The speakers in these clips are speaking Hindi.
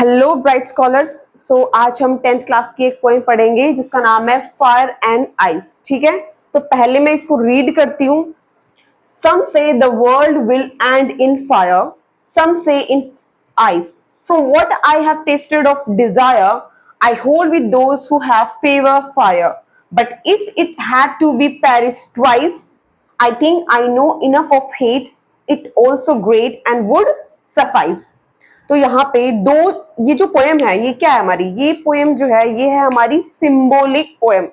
Hello bright scholars. सो आज हम 10th क्लास की एक पोएम पढ़ेंगे जिसका नाम है फायर एंड आइस। ठीक है, तो पहले मैं इसको रीड करती हूँ। Some say the world will end in fire, some say in ice. From what I have tasted of desire, I hold with those who have favour fire, but if it had to be perish twice, I think I know enough of hate, it also great and would suffice। तो यहाँ पे दो, ये जो पोएम है ये क्या है हमारी, ये पोएम जो है ये है हमारी सिंबॉलिक पोएम।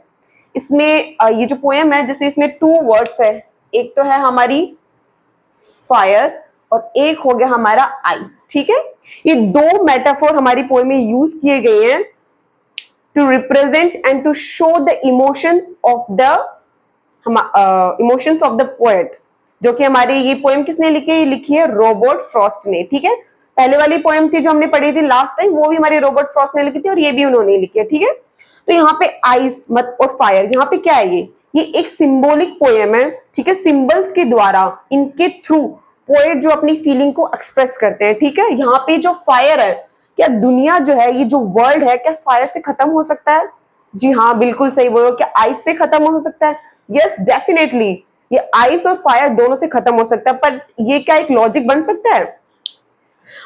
इसमें ये जो पोएम है जैसे इसमें 2 वर्ड्स है, एक तो है हमारी फायर और एक हो गया हमारा आइस। ठीक है, ये 2 मेटाफोर हमारी पोएम में यूज किए गए हैं to represent and to show the emotion of the emotions of the poet. जो कि हमारी ये पोएम किसने लिखी है, ये लिखी है रॉबर्ट फ्रॉस्ट ने। ठीक है, पहले वाली पोएम थी जो हमने पढ़ी थी लास्ट टाइम, वो भी हमारी रॉबर्ट फ्रॉस्ट ने लिखी थी और ये भी उन्होंने लिखी है। ठीक है, तो यहाँ पे आइस मत और फायर, यहाँ पे क्या है, ये एक सिंबॉलिक पोएम है। ठीक है, सिंबल्स के द्वारा, इनके थ्रू पोएट जो अपनी फीलिंग को एक्सप्रेस करते हैं। ठीक है, यहाँ पे जो फायर है, क्या दुनिया जो है, ये जो वर्ल्ड है, क्या फायर से खत्म हो सकता है? जी हाँ, बिल्कुल सही बोलो, क्या आइस से खत्म हो सकता है? यस डेफिनेटली, ये आइस और फायर दोनों से खत्म हो सकता है। पर ये क्या एक लॉजिक बन सकता है?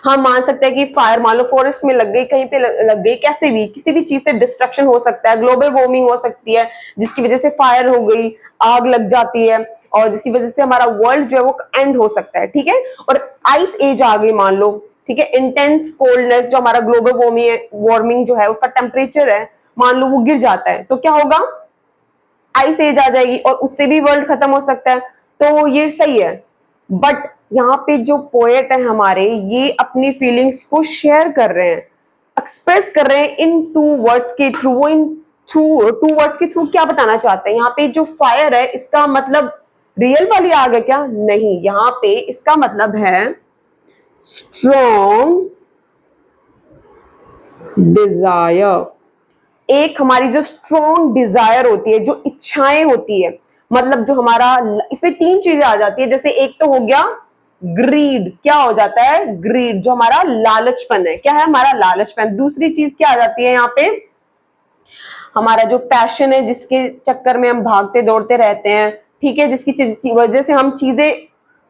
हम मान सकते हैं कि फायर मान लो फॉरेस्ट में लग गई, कहीं पे लग गई, कैसे भी किसी भी चीज से डिस्ट्रक्शन हो सकता है, ग्लोबल वार्मिंग हो सकती है जिसकी वजह से फायर हो गई, आग लग जाती है और जिसकी वजह से हमारा वर्ल्ड जो है वो एंड हो सकता है। ठीक है, और आइस एज आ गई मान लो। ठीक है, इंटेंस कोल्डनेस जो हमारा ग्लोबल वार्मिंग जो है उसका टेम्परेचर है, मान लो वो गिर जाता है, तो क्या होगा, आइस एज आ जाएगी और उससे भी वर्ल्ड खत्म हो सकता है। तो ये सही है, बट यहाँ पे जो पोएट है हमारे, ये अपनी फीलिंग्स को शेयर कर रहे हैं, एक्सप्रेस कर रहे हैं इन 2 वर्ड्स के थ्रू। वो इन थ्रू 2 वर्ड्स के थ्रू क्या बताना चाहते हैं? यहाँ पे जो फायर है इसका मतलब रियल वाली आग है क्या? नहीं, यहाँ पे इसका मतलब है स्ट्रॉन्ग डिजायर। एक हमारी जो स्ट्रॉन्ग डिजायर होती है, जो इच्छाएं होती है, मतलब जो हमारा, इसमें 3 चीजें आ जाती है। जैसे एक तो हो गया ग्रीड, क्या हो जाता है, ग्रीड जो हमारा लालचपन है, क्या है हमारा लालचपन। दूसरी चीज क्या आ जाती है यहाँ पे, हमारा जो पैशन है, जिसके चक्कर में हम भागते दौड़ते रहते हैं। ठीक है, जिसकी वजह से हम चीजें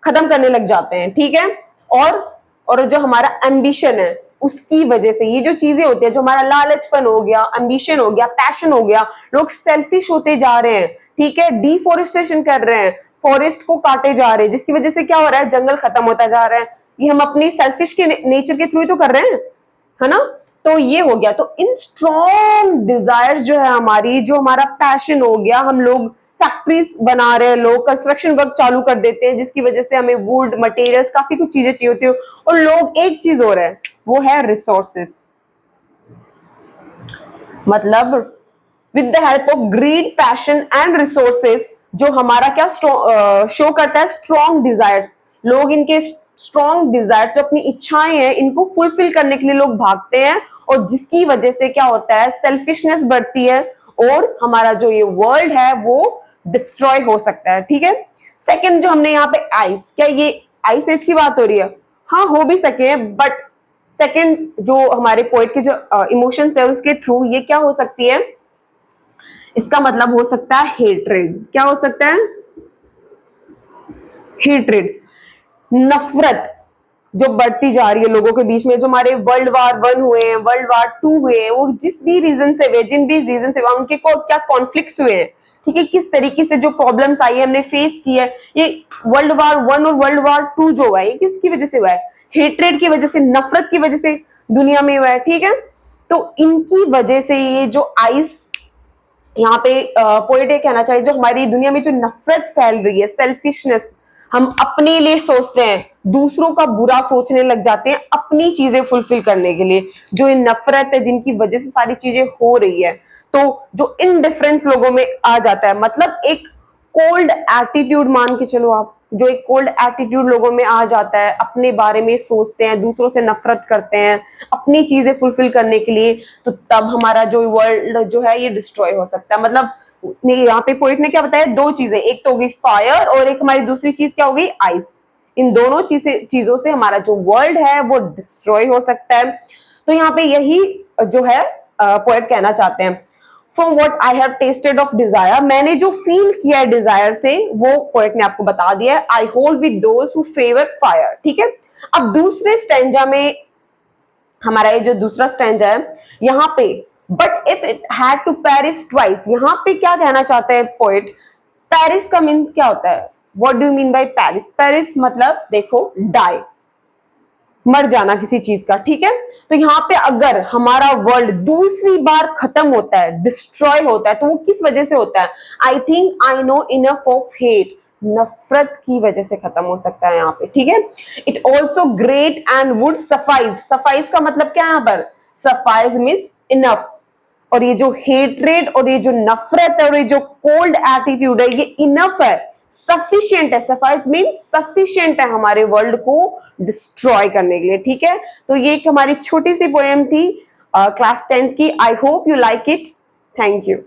खत्म करने लग जाते हैं। ठीक है, और जो हमारा एम्बिशन है उसकी वजह से ये जो चीजें होती है, जो हमारा लालचपन हो गया, एम्बिशन हो गया, पैशन हो गया, लोग सेल्फिश होते जा रहे हैं। ठीक है, डिफोरेस्टेशन कर रहे हैं, फॉरेस्ट को काटे जा रहे हैं, जिसकी वजह से क्या हो रहा है, जंगल खत्म होता जा रहा है। ये हम अपनी सेल्फिश के नेचर के थ्रू ही तो कर रहे हैं, है ना। तो ये हो गया, तो इन स्ट्रॉन्ग डिजायर जो है हमारी, जो हमारा पैशन हो गया, हम लोग फैक्ट्रीज बना रहे हैं, लोग कंस्ट्रक्शन वर्क चालू कर देते हैं, जिसकी वजह से हमें वुड मटेरियल्स काफी कुछ चीजें चाहिए होती है, और लोग एक चीज हो रहा है, वो है रिसोर्सेस। मतलब with the help of greed, passion and resources, जो हमारा क्या शो करता है, स्ट्रॉन्ग डिजायर्स। लोग इनके स्ट्रॉन्ग डिजायर्स, जो अपनी इच्छाएं हैं, इनको फुलफिल करने के लिए लोग भागते हैं, और जिसकी वजह से क्या होता है, सेल्फिशनेस बढ़ती है और हमारा जो ये वर्ल्ड है वो डिस्ट्रॉय हो सकता है। ठीक है, सेकंड जो हमने यहाँ पे आइस, क्या ये आइस एज की बात हो रही है? हाँ, हो भी सके, बट सेकंड जो हमारे पोएट के जो इमोशंस है उसके थ्रू ये क्या हो सकती है, इसका मतलब हो सकता है हेट्रेड। क्या हो सकता है? हेट्रेड, नफरत जो बढ़ती जा रही है लोगों के बीच में। जो हमारे वर्ल्ड वार 1 हुए हैं, वर्ल्ड वार 2 हुए हैं, वो जिस भी रीजन से हुए, जिन भी रीजन से हुए, उनके को क्या कॉन्फ्लिक्ट्स हुए हैं। ठीक है, किस तरीके से जो प्रॉब्लम्स आई है, हमने फेस की है, ये वर्ल्ड वार 1 और वर्ल्ड वार 2 जो हुआ है, ये किसकी वजह से हुआ है? हेट्रेड की वजह से, नफरत की वजह से दुनिया में हुआ है। ठीक है, तो इनकी वजह से ये जो आइस, यहाँ पे पोएट ये कहना चाहिए, जो हमारी दुनिया में जो नफरत फैल रही है, सेल्फिशनेस, हम अपने लिए सोचते हैं, दूसरों का बुरा सोचने लग जाते हैं अपनी चीजें फुलफिल करने के लिए, जो ये नफरत है जिनकी वजह से सारी चीजें हो रही है, तो जो इनडिफरेंस लोगों में आ जाता है, मतलब एक कोल्ड एटीट्यूड मान के चलो आप, जो एक कोल्ड एटीट्यूड लोगों में आ जाता है, अपने बारे में सोचते हैं, दूसरों से नफरत करते हैं अपनी चीजें फुलफिल करने के लिए, तो तब हमारा जो वर्ल्ड जो है ये डिस्ट्रॉय हो सकता है। मतलब यहाँ पे पोइट ने क्या बताया, 2 चीजें, एक तो होगी फायर और एक हमारी दूसरी चीज क्या होगी, आइस। इन दोनों चीजों से हमारा जो वर्ल्ड है वो डिस्ट्रॉय हो सकता है। तो यहाँ पे यही जो है पोएट कहना चाहते हैं। From what I have tasted of Dzire, मैंने जो फील किया है डिजायर से वो पोएट ने आपको बता दिया है। आई hold with those who favour fire, ठीक है। अब दूसरे स्टैंजा में हमारा ये जो दूसरा स्टैंजा है यहाँ पे, but if it had to perish twice, यहाँ पे क्या कहना चाहते हैं पोएट? पेरिस का मीन्स क्या होता है? What do you mean by Paris? Paris मतलब देखो डाई, मर जाना किसी चीज का, ठीक है। तो यहाँ पे अगर हमारा वर्ल्ड दूसरी बार खत्म होता है, डिस्ट्रॉय होता है, तो वो किस वजह से होता है? I think I know enough of hate, नफरत की वजह से खत्म हो सकता है यहाँ पे, ठीक है। It also great and would suffice, suffice का मतलब क्या है यहाँ पर? Suffice means enough. और ये जो हेट्रेड और ये जो नफरत है और ये जो कोल्ड एटीट्यूड है, ये इनफ है, सफिशिएंट है। सफाइज मीन सफिशिएंट है हमारे वर्ल्ड को डिस्ट्रॉय करने के लिए, ठीक है। तो ये एक हमारी छोटी सी पोएम थी क्लास 10th की। I hope you like it. Thank you.